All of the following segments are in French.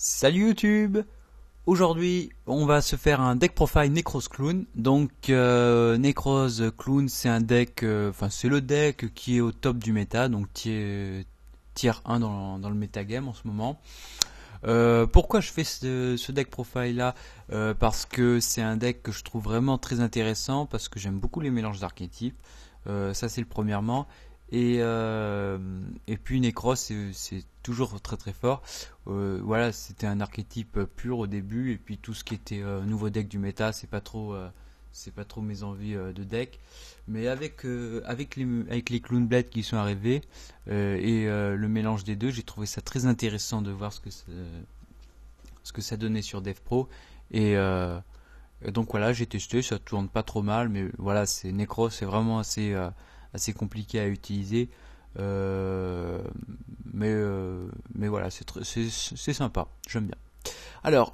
Salut YouTube! Aujourd'hui, on va se faire un deck profile Necros Clown. Donc, Necros Clown, c'est un deck, c'est le deck qui est au top du méta, donc tier 1 dans le metagame en ce moment. Pourquoi je fais ce deck profile là? Parce que c'est un deck que je trouve vraiment très intéressant, parce que j'aime beaucoup les mélanges d'archétypes. Ça c'est le premièrement. Et puis Necros c'est toujours très très fort. Voilà, c'était un archétype pur au début, et puis tout ce qui était nouveau deck du méta, c'est pas trop mes envies de deck. Mais avec les Clown Blade qui sont arrivés et le mélange des deux, j'ai trouvé ça très intéressant de voir ce que ça donnait sur DevPro. Et donc voilà, j'ai testé, ça tourne pas trop mal, mais voilà, c'est Necros, c'est vraiment assez compliqué à utiliser. Mais voilà, c'est sympa, j'aime bien. Alors,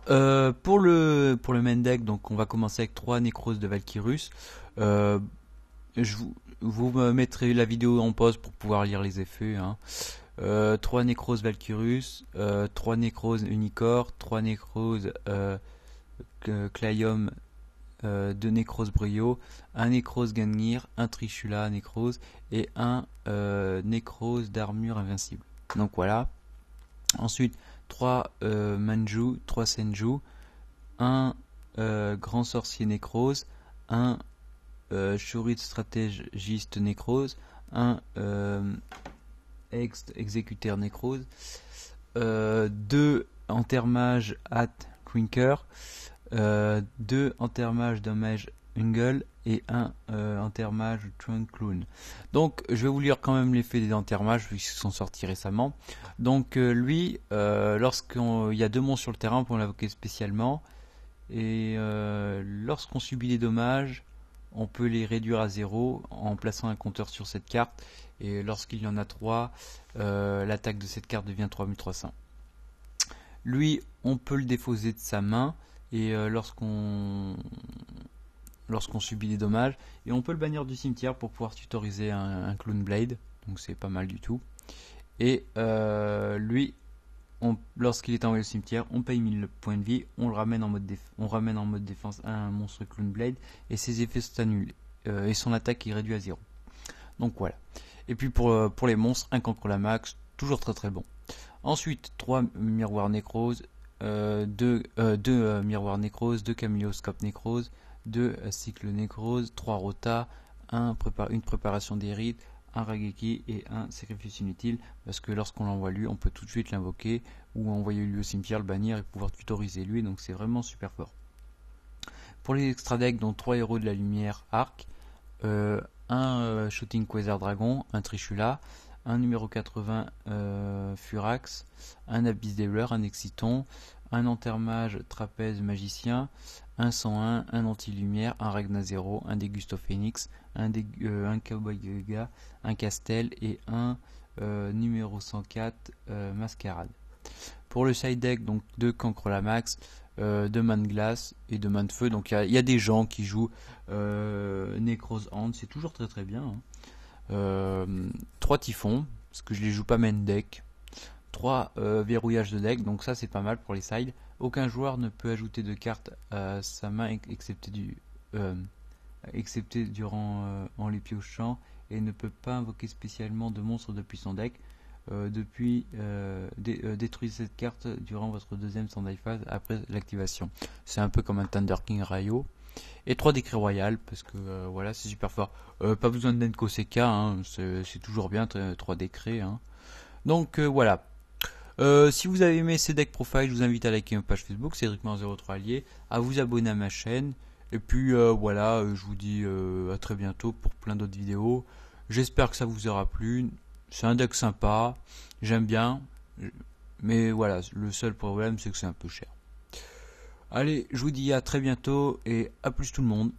pour le main deck, donc on va commencer avec 3 Necros de Valkyrus. Je vous mettrez la vidéo en pause pour pouvoir lire les effets. 3 Necros Valkyrus, 3 Necros Unicorn, 3 Necros Clayum, 2 Necros Brio, 1 Necros Gangnir, 1 Trishula Necros et 1 Necros d'armure invincible. Donc voilà. Ensuite 3 Manju, 3 Senju, 1 Grand Sorcier Necros, 1 Shurit Stratégiste Necros, 1 Exécuteur Necros, 2 Entermage at Crinker, 2 Entermage Dommage Ungle et 1 Entermage Trunk Clown. Donc je vais vous lire quand même l'effet des entermages vu qu'ils sont sortis récemment. Donc lui, lorsqu'il y a 2 monstres sur le terrain, on peut l'invoquer spécialement. Et lorsqu'on subit des dommages, on peut les réduire à 0 en plaçant un compteur sur cette carte. Et lorsqu'il y en a 3, l'attaque de cette carte devient 3300. Lui, on peut le défausser de sa main. Et lorsqu'on subit des dommages, et on peut le bannir du cimetière pour pouvoir tutoriser un Clown Blade, donc c'est pas mal du tout. Et lui, lorsqu'il est envoyé au cimetière, on paye 1000 points de vie, on ramène en mode défense un monstre Clown Blade, et ses effets sont annulés, et son attaque est réduite à 0. Donc voilà. Et puis pour les monstres, un cancre la max, toujours très très bon. Ensuite, 3 miroirs Necros, 2 miroirs Necros, 2 caméloscope Necros, 2 cycle Necros, 3 rota, une préparation des rites, un Rageki et un sacrifice inutile, parce que lorsqu'on l'envoie lui, on peut tout de suite l'invoquer ou envoyer lui au cimetière, le bannir et pouvoir tutoriser lui, donc c'est vraiment super fort. Pour les extra decks, donc 3 héros de la lumière arc, un shooting Quasar Dragon, un Trishula, un numéro 80 Furax, un Abyss Devler, un Exciton, un Entermage Trapèze Magicien, un 101, un Anti-Lumière, un Ragna 0, un Dégusto Phoenix, un Cowboy Gaga, un Castel et un numéro 104 Mascarade. Pour le side deck, donc 2 Cancre la max, 2 mains de glace et 2 mains de feu. Donc il y a des gens qui jouent Necros Hand, c'est toujours très très bien. 3 typhons, parce que je les joue pas main deck. 3 verrouillages de deck, donc ça c'est pas mal pour les sides. Aucun joueur ne peut ajouter de cartes à sa main excepté durant en les piochant, et ne peut pas invoquer spécialement de monstres depuis son deck. Détruisez cette carte durant votre deuxième standby phase après l'activation. C'est un peu comme un Thunder King Rayo. Et 3 décrets royales, parce que voilà, c'est super fort. Pas besoin de Nenko CK, c'est toujours bien, 3 décrets. Donc voilà. Si vous avez aimé ces decks profile, je vous invite à liker ma page Facebook, Cédricman03 Allier, à vous abonner à ma chaîne. Et puis voilà, je vous dis à très bientôt pour plein d'autres vidéos. J'espère que ça vous aura plu. C'est un deck sympa, j'aime bien. Mais voilà, le seul problème c'est que c'est un peu cher. Allez, je vous dis à très bientôt et à plus tout le monde.